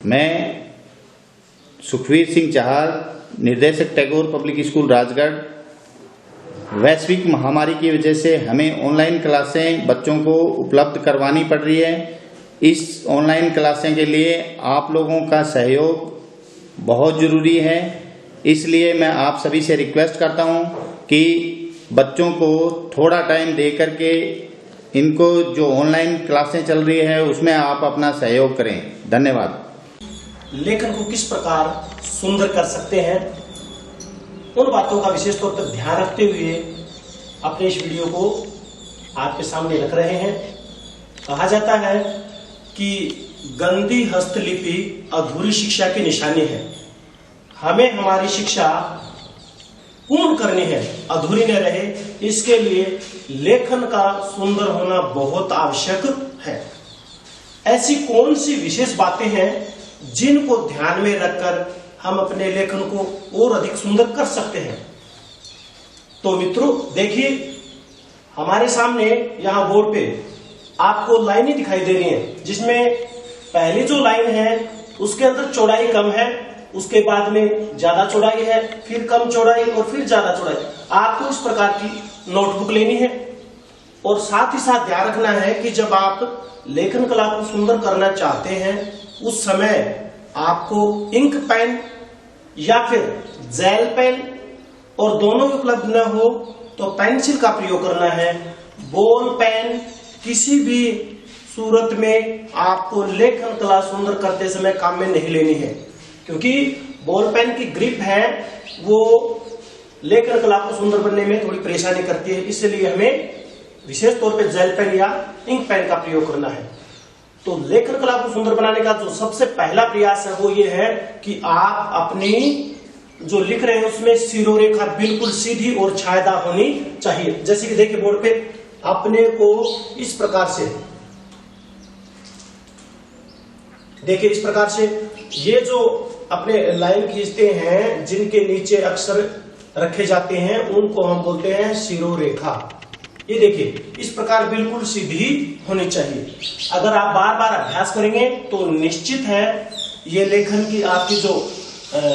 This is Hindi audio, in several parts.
मैं सुखवीर सिंह चाहर, निर्देशक टैगोर पब्लिक स्कूल राजगढ़। वैश्विक महामारी की वजह से हमें ऑनलाइन क्लासें बच्चों को उपलब्ध करवानी पड़ रही है। इस ऑनलाइन क्लासें के लिए आप लोगों का सहयोग बहुत ज़रूरी है। इसलिए मैं आप सभी से रिक्वेस्ट करता हूं कि बच्चों को थोड़ा टाइम दे करके इनको जो ऑनलाइन क्लासें चल रही है उसमें आप अपना सहयोग करें। धन्यवाद। लेखन को किस प्रकार सुंदर कर सकते हैं, उन बातों का विशेष तौर पर ध्यान रखते हुए अपने इस वीडियो को आपके सामने रख रहे हैं। कहा जाता है कि गंदी हस्तलिपि अधूरी शिक्षा की निशानी है। हमें हमारी शिक्षा पूर्ण करनी है, अधूरी न रहे, इसके लिए लेखन का सुंदर होना बहुत आवश्यक है। ऐसी कौन सी विशेष बातें हैं जिनको ध्यान में रखकर हम अपने लेखन को और अधिक सुंदर कर सकते हैं? तो मित्रों देखिए, हमारे सामने यहाँ बोर्ड पे आपको लाइनें दिखाई दे रही हैं, जिसमें पहली जो लाइन है उसके अंदर चौड़ाई कम है, उसके बाद में ज्यादा चौड़ाई है, फिर कम चौड़ाई और फिर ज्यादा चौड़ाई। आपको इस प्रकार की नोटबुक लेनी है और साथ ही साथ ध्यान रखना है कि जब आप लेखन कला को सुंदर करना चाहते हैं उस समय आपको इंक पेन या फिर जेल पेन और दोनों उपलब्ध न हो तो पेंसिल का प्रयोग करना है। बॉल पेन किसी भी सूरत में आपको लेखन कला सुंदर करते समय काम में नहीं लेनी है, क्योंकि बॉल पेन की ग्रिप है वो लेखन कला को सुंदर बनने में थोड़ी परेशानी करती है। इसलिए हमें विशेष तौर पे जेल पेन या इंक पेन का प्रयोग करना है। तो लेखन कला को सुंदर बनाने का जो सबसे पहला प्रयास है वो ये है कि आप अपनी जो लिख रहे हैं उसमें शिरोरेखा बिल्कुल सीधी और छायादार होनी चाहिए। जैसे कि देखिए बोर्ड पे अपने को इस प्रकार से, देखिए इस प्रकार से ये जो अपने लाइन खींचते हैं जिनके नीचे अक्षर रखे जाते हैं उनको हम बोलते हैं शिरोरेखा। ये देखिए इस प्रकार बिल्कुल सीधी होनी चाहिए। अगर आप बार बार अभ्यास करेंगे तो निश्चित है ये लेखन की आपकी जो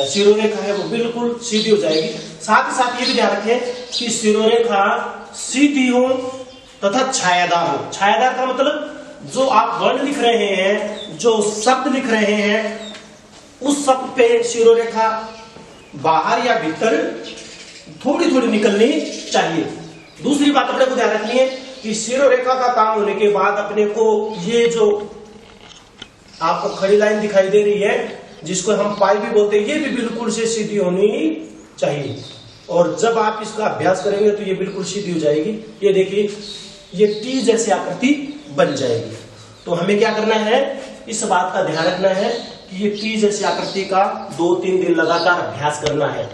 शिरोरेखा है वो बिल्कुल सीधी हो जाएगी। साथ ही साथ ये भी ध्यान रखें कि शिरोरेखा सीधी हो तथा छायादार हो। छायादार का मतलब जो आप वर्ण लिख रहे हैं, जो शब्द लिख रहे हैं, उस शब्द पे शिरोरेखा बाहर या भीतर थोड़ी थोड़ी निकलनी चाहिए। दूसरी बात अपने को ध्यान रखनी है कि शिरोरेखा का काम होने के बाद अपने को ये जो आपको खड़ी लाइन दिखाई दे रही है जिसको हम पाई भी बोलते हैं, ये भी बिल्कुल से सीधी होनी चाहिए। और जब आप इसका अभ्यास करेंगे तो ये बिल्कुल सीधी हो जाएगी। ये देखिए ये टी जैसी आकृति बन जाएगी। तो हमें क्या करना है, इस बात का ध्यान रखना है कि ये टी जैसी आकृति का 2-3 दिन लगातार अभ्यास करना है।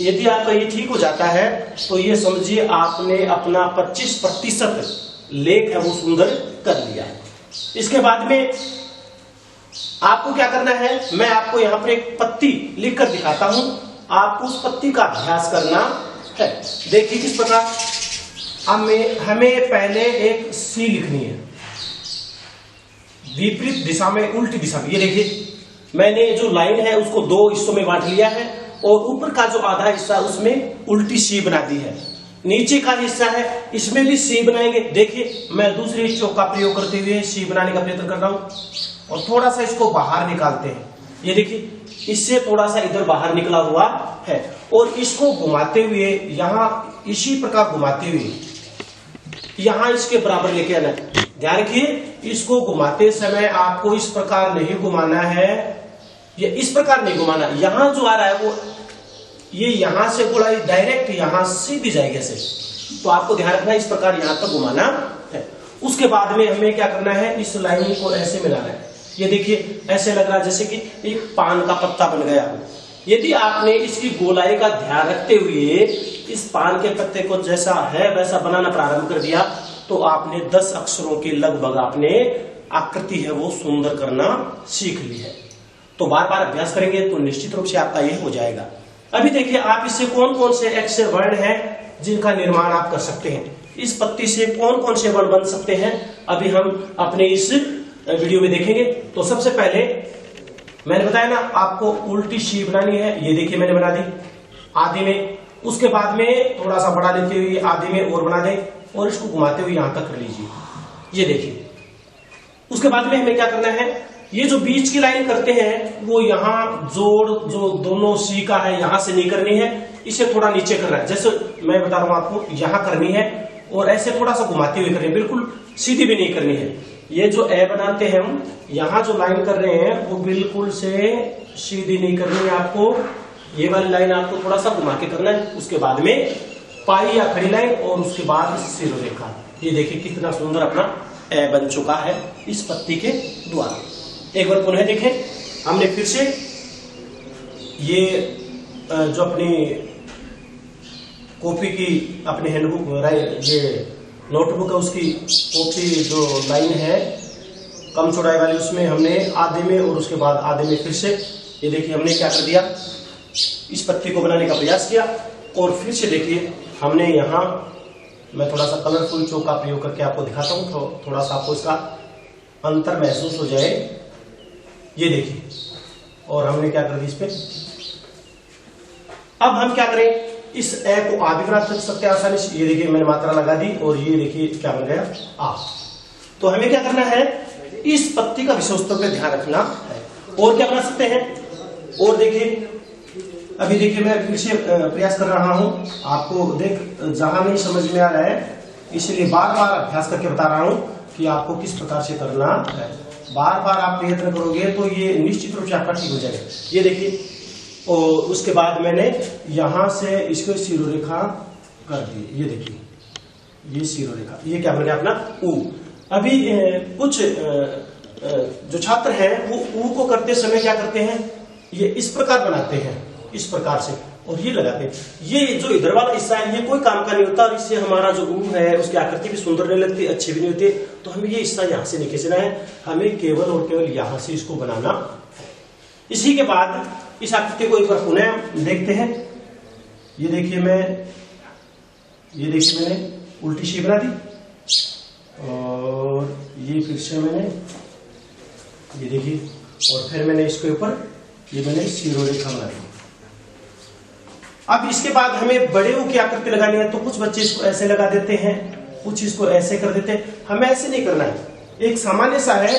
यदि आपका ये ठीक हो जाता है तो ये समझिए आपने अपना 25% लेख है वो सुंदर कर लिया है। इसके बाद में आपको क्या करना है, मैं आपको यहाँ पर एक पत्ती लिख कर दिखाता हूं, आपको उस पत्ती का अभ्यास करना है। देखिए किस प्रकार हमें पहले एक सी लिखनी है विपरीत दिशा में, उल्टी दिशा में। ये देखिए मैंने जो लाइन है उसको 2 हिस्सों में बांट लिया है और ऊपर का जो आधा हिस्सा उसमें उल्टी सी बना दी है। नीचे का हिस्सा है इसमें भी सी बनाएंगे। देखिए मैं दूसरे चौक का प्रयोग करते हुए सी बनाने का प्रयत्न कर रहा हूं और थोड़ा सा इसको बाहर निकालते हैं। ये देखिए इससे थोड़ा सा इधर बाहर निकला हुआ है और इसको घुमाते हुए यहां इसी प्रकार घुमाते हुए यहां इसके बराबर लेके आना है। ध्यान रखिए इसको घुमाते समय आपको इस प्रकार नहीं घुमाना है, ये इस प्रकार नहीं घुमाना। यहां जो आ रहा है वो ये यहां से गोलाई डायरेक्ट यहां सीधी जाएगी ऐसे। तो आपको ध्यान रखना है इस प्रकार यहां तक घुमाना है। उसके बाद में हमें क्या करना है, इस लाइन को ऐसे मिलाना है। ये देखिए ऐसे लग रहा है जैसे कि एक पान का पत्ता बन गया हो। यदि आपने इसकी गोलाई का ध्यान रखते हुए इस पान के पत्ते को जैसा है वैसा बनाना प्रारंभ कर दिया तो आपने 10 अक्षरों के लगभग आपने आकृति है वो सुंदर करना सीख ली है। तो बार बार अभ्यास करेंगे तो निश्चित रूप से आपका ये हो जाएगा। अभी देखिए आप इससे कौन कौन से ऐसे वर्ण हैं जिनका निर्माण आप कर सकते हैं, इस पत्ती से कौन कौन से वर्ण बन सकते हैं, अभी हम अपने इस वीडियो में देखेंगे। तो सबसे पहले मैंने बताया ना आपको उल्टी सी बनानी है। ये देखिए मैंने बना दी आधे में, उसके बाद में थोड़ा सा बड़ा लेते हुए आधे में और बना दें और इसको घुमाते हुए यहां तक कर लीजिए। ये देखिए उसके बाद में हमें क्या करना है, ये जो बीच की लाइन करते हैं वो यहाँ जोड़ जो दोनों सी का है यहां से नहीं करनी है, इसे थोड़ा नीचे करना है। जैसे मैं बता रहा हूं आपको यहां करनी है और ऐसे थोड़ा सा घुमाते हुए करनी है, बिल्कुल सीधी भी नहीं करनी है। ये जो ए बनाते हैं हम यहां जो लाइन कर रहे हैं वो बिल्कुल से सीधी नहीं करनी है आपको, ये वाली लाइन आपको थोड़ा सा घुमा के करना है। उसके बाद में पाई या खड़ी लाइन और उसके बाद शिरोरेखा। ये देखिए कितना सुंदर अपना ए बन चुका है इस पत्ती के द्वारा। एक बार पुनः देखें, हमने फिर से ये जो अपनी कॉपी की अपने हैंडबुक ये नोटबुक है उसकी कॉपी जो लाइन है कम चौड़ाई वाली उसमें हमने आधे में और उसके बाद आधे में फिर से ये देखिए हमने क्या कर दिया, इस पत्ती को बनाने का प्रयास किया। और फिर से देखिए हमने यहाँ मैं थोड़ा सा कलरफुल चौक का प्रयोग करके आपको दिखाता हूँ तो थोड़ा सा आपको इसका अंतर महसूस हो जाए। ये देखिए और हमने क्या कर दी इस पे। अब हम क्या करें, इस ए को आ भी बना सकते हैं आसानी से। ये देखिए मैंने मात्रा लगा दी और ये देखिए क्या बन गया आ। तो हमें क्या करना है, इस पत्ती का विशेषत्व पे ध्यान रखना है। और क्या बना सकते हैं, और देखिए अभी देखिए मैं फिर से प्रयास कर रहा हूं, आपको देख जहां नहीं समझ में आ रहा है इसलिए बार बार अभ्यास करके बता रहा हूं कि आपको किस प्रकार से करना है। बार बार आप प्रयत्न करोगे तो ये निश्चित रूप से आपका ठीक हो जाएगा। ये देखिए और उसके बाद मैंने यहां से इसको शिरोरेखा कर दी। ये देखिए ये शिरोरेखा, ये क्या बन गया अपना ऊ। अभी कुछ जो छात्र हैं वो ऊ को करते समय क्या करते हैं, ये इस प्रकार बनाते हैं, इस प्रकार से और ये लगाते हैं। ये जो इधर वाला हिस्सा है ये कोई काम का नहीं होता और इससे हमारा जो ऊ है उसकी आकृति भी सुंदर नहीं लगती, अच्छी भी नहीं होती। तो हमें ये हिस्सा यहाँ से नहीं खींचना है, हमें केवल और केवल यहां से इसको बनाना है। इसी के बाद इस आकृति को एक बार पुनः देखते हैं। ये देखिए मैंने उल्टी सी बना दी और ये फिर से मैंने ये देखिए और फिर मैंने इसके ऊपर ये मैंने शिरोरेखा बना दी। अब इसके बाद हमें बड़े ऊ की आकृति लगानी है तो कुछ बच्चे इसको ऐसे लगा देते हैं, कुछ इसको ऐसे कर देते हैं। हमें ऐसे नहीं करना है, एक सामान्य सा है,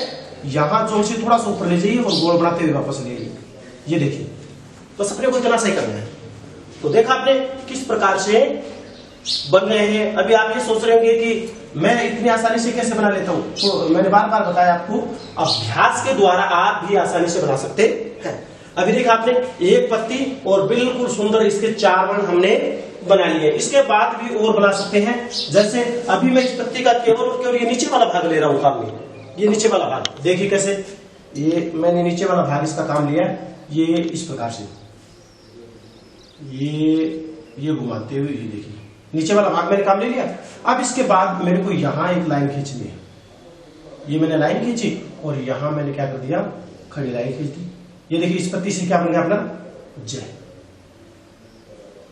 यहां जो से थोड़ा सा ऊपर ले जाइए और गोल बनाते हुए वापस ले आइए। ये देखिए बस अपने को इतना सही करना है। तो देखा आपने किस प्रकार से बन रहे हैं। अभी आप ये सोच रहे होंगे कि मैं इतनी आसानी से कैसे बना लेता हूं, तो मैंने बार बार बताया आपको अभ्यास के द्वारा आप भी आसानी से बना सकते हैं। अभी देखा आपने एक पत्ती और बिल्कुल सुंदर इसके 4 वर्ण हमने बना लिए। इसके बाद भी और बना सकते हैं, जैसे अभी मैं इस पत्ती का केवल ये नीचे वाला भाग ले रहा हूं काम में। ये नीचे वाला भाग देखिए कैसे, ये मैंने नीचे वाला भाग इसका काम लिया, ये इस प्रकार से ये घुमाते हुए ये देखिए नीचे वाला भाग मैंने काम ले लिया। अब इसके बाद मेरे को यहां एक लाइन खींचनी है, ये मैंने लाइन खींची और यहां मैंने क्या कर दिया, खड़ी लाइन खींच दी। ये देखिए इस पत्ती से क्या बन गया अपना जय।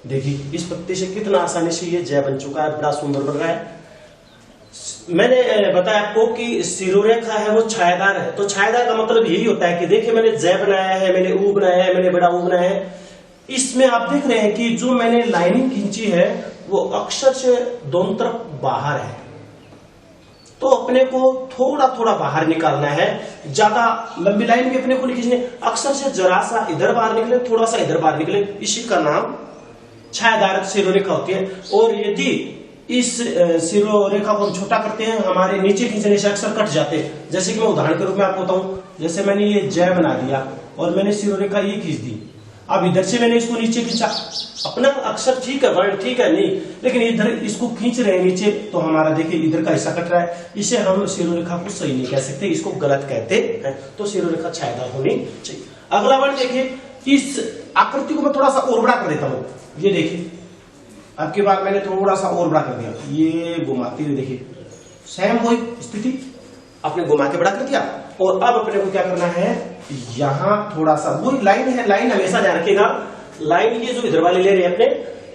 देखिए इस पत्ती से कितना आसानी से ये जय बन चुका है, बड़ा सुंदर बन रहा है। मैंने बताया आपको कि शिरोरेखा है वो छायादार है, तो छायादार का मतलब यही होता है कि देखिए मैंने जय बनाया है, मैंने ऊ बनाया है, मैंने बड़ा ऊ बनाया है। इसमें आप देख रहे हैं कि जो मैंने लाइनिंग खींची है वो अक्षर से दोनों तरफ बाहर है, तो अपने को थोड़ा थोड़ा बाहर निकालना है, ज्यादा लंबी लाइन भी अपने को नहीं खींचनी, अक्षर से जरा सा इधर बाहर निकले, थोड़ा सा इधर बाहर निकले, इसी का नाम छायादार शिरोरेखा होती है। और यदि इस शिरोरेखा को हम छोटा करते हैं, हमारे नीचे खींचने से अक्षर कट जाते हैं। जैसे कि मैं उदाहरण के रूप में आपको बताऊं, जैसे मैंने ये जय बना दिया और मैंने शिरोरेखा ये खींच दी, अब इधर से मैंने इसको नीचे खींचा, अपना अक्षर ठीक है, वर्ण ठीक है नहीं, लेकिन इधर इसको खींच रहे हैं नीचे, तो हमारा देखिए इधर का हिस्सा कट रहा है, इसे हम शिरोरेखा को सही नहीं कह सकते, इसको गलत कहते हैं। तो शिरोरेखा छायादार होनी चाहिए। अगला वर्ण देखिए, इस आकृति को मैं थोड़ा सा और बड़ा कर देता हूं। ये देखिए अब की बार मैंने थोड़ा सा और बड़ा कर दिया, ये घुमाते हुए देखिए सेम वही स्थिति आपने घुमा के बड़ा कर दिया। और अब अपने को क्या करना है, यहां थोड़ा सा वो लाइन है, लाइन हमेशा ध्यान रखिएगा, लाइन ये जो इधर वाले ले रहे हैं अपने,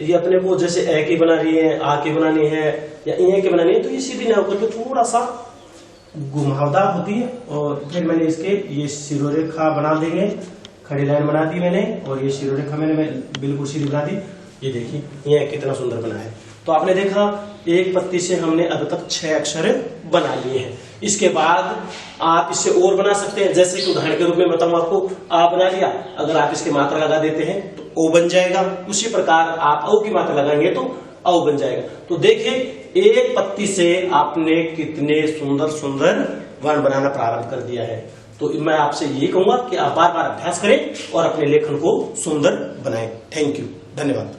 ये अपने को जैसे ए की बना रही है, आ की बनानी है या ई की बनानी है, तो ये सीधी ना होकर के थोड़ा सा घुमावदार होती है। और फिर मैंने इसके ये शिरोरेखा बना देंगे, खड़ी लाइन बना दी मैंने, और ये शिरोरेखा मैंने बिल्कुल सीधी बना दी। ये देखिए ये कितना सुंदर बना है। तो आपने देखा एक पत्ती से हमने अब तक 6 अक्षर बना लिए हैं। इसके बाद आप इससे और बना सकते हैं, जैसे कि उदाहरण के रूप में बताऊं आपको, आ बना लिया, अगर आप इसकी मात्रा लगा देते हैं तो ओ बन जाएगा। उसी प्रकार आप औ की मात्रा लगाएंगे तो औ बन जाएगा। तो देखिए एक पत्ती से आपने कितने सुंदर सुंदर वर्ण बनाना प्रारंभ कर दिया है। तो मैं आपसे यही कहूंगा कि आप बार बार अभ्यास करें और अपने लेखन को सुंदर बनाएं। थैंक यू, धन्यवाद।